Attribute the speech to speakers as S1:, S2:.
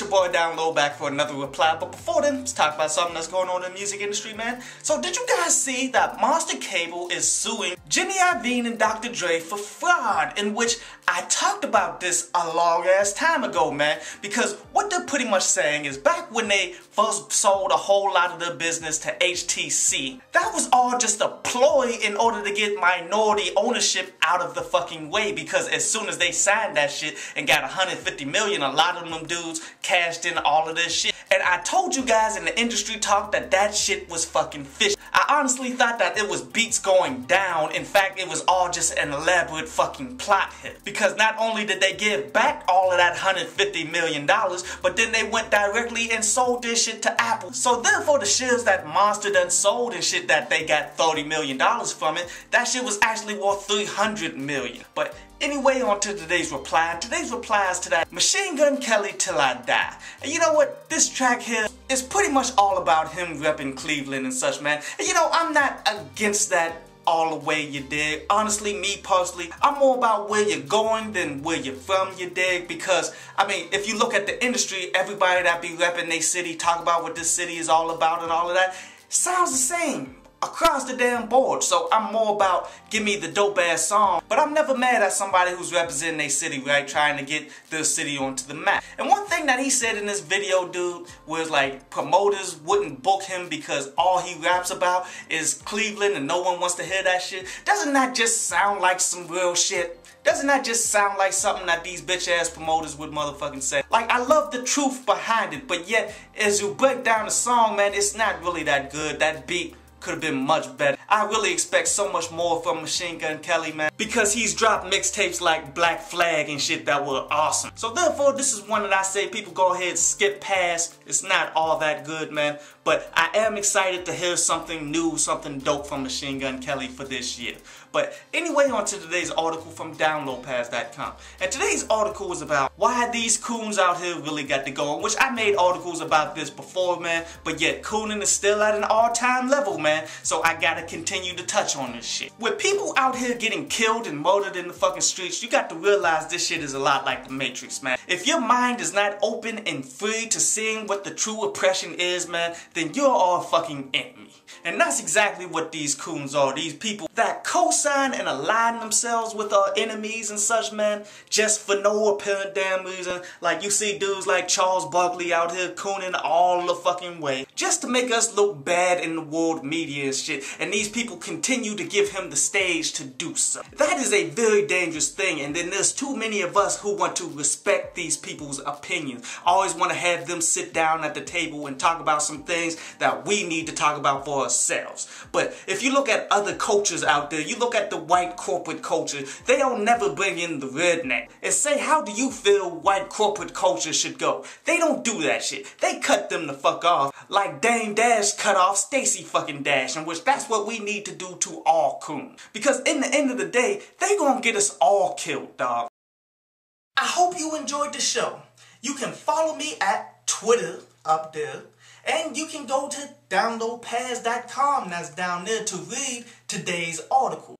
S1: it's your boy Down Low back for another reply. But before then, let's talk about something that's going on in the music industry, man. So did you guys see that Monster Cable is suing Jenny Iovine and Dr. Dre for fraud? In which I talked about this a long ass time ago, man. Because what they're pretty much saying is back when they first sold a whole lot of their business to HTC, that was all just a ploy in order to get minority ownership out of the fucking way. Because as soon as they signed that shit and got 150 million, a lot of them dudes cashed in all of this shit. And I told you guys in the industry talk that that shit was fucking fish. I honestly thought that it was beats going down. In fact, it was all just an elaborate fucking plot hit. Because not only did they give back all of that $150 million, but then they went directly and sold this shit to Apple. So therefore the shares that Monster done sold and shit that they got $30 million from it, that shit was actually worth $300 million. But anyway, on to today's reply. Today's reply is to that Machine Gun Kelly Till I Die. And you know what? This track here is pretty much all about him repping Cleveland and such, man. And you know, I'm not against that all the way, you dig. Honestly, me personally, I'm more about where you're going than where you're from, you dig. Because, I mean, if you look at the industry, everybody that be repping their city, talk about what this city is all about and all of that, sounds the same across the damn board. So I'm more about give me the dope ass song, but I'm never mad at somebody who's representing their city, right, trying to get their city onto the map. And one thing that he said in this video, dude, was like promoters wouldn't book him because all he raps about is Cleveland and no one wants to hear that shit. Doesn't that just sound like some real shit? Doesn't that just sound like something that these bitch ass promoters would motherfucking say? Like, I love the truth behind it, but yet as you break down the song, man, it's not really that good. That beat could have been much better. I really expect so much more from Machine Gun Kelly, man, because he's dropped mixtapes like Black Flag and shit that were awesome. So therefore, this is one that I say people go ahead and skip past. It's not all that good, man, but I am excited to hear something new, something dope from Machine Gun Kelly for this year. But anyway, on to today's article from DownloadPass.com. And today's article was about why these coons out here really got to go. Which I made articles about this before, man, but yet cooning is still at an all-time level, man. So I gotta continue to touch on this shit. With people out here getting killed and murdered in the fucking streets, you got to realize this shit is a lot like the Matrix, man. If your mind is not open and free to seeing what the true oppression is, man, then you're all fucking enemy. And that's exactly what these coons are. These people that co-sign and align themselves with our enemies and such, man, just for no apparent damn reason. Like you see dudes like Charles Barkley out here cooning all the fucking way, just to make us look bad in the world media and shit. And these people continue to give him the stage to do so. That is a very dangerous thing. And then there's too many of us who want to respect these people's opinions. Always want to have them sit down at the table and talk about some things that we need to talk about for ourselves. But if you look at other cultures out there, you look at the white corporate culture, they don't never bring in the redneck and say, how do you feel white corporate culture should go? They don't do that shit. They cut them the fuck off like Dame Dash cut off Stacey fucking Dash, in which that's what we need to do to all coons. Because in the end of the day, they gonna get us all killed, dog. I hope you enjoyed the show. You can follow me at Twitter up there. And you can go to downloadpass.com, that's down there, to read today's article.